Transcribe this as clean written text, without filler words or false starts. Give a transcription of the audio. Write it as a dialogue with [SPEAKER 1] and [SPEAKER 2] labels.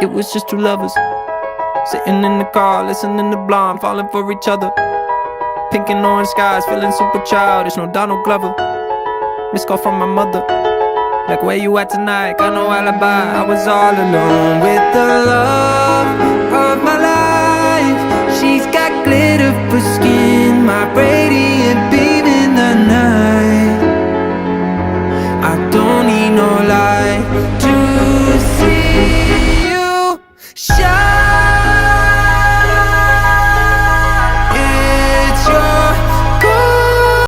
[SPEAKER 1] It was just two lovers sitting in the car, listening to Blonde, falling for each other. Pink and orange skies, feeling super childish, no Donald Glover. Missed call from my mother, like, where you at tonight? Got no alibi. I was all alone with the love of my life. She's got glitter for skin, my radiant beam in the night.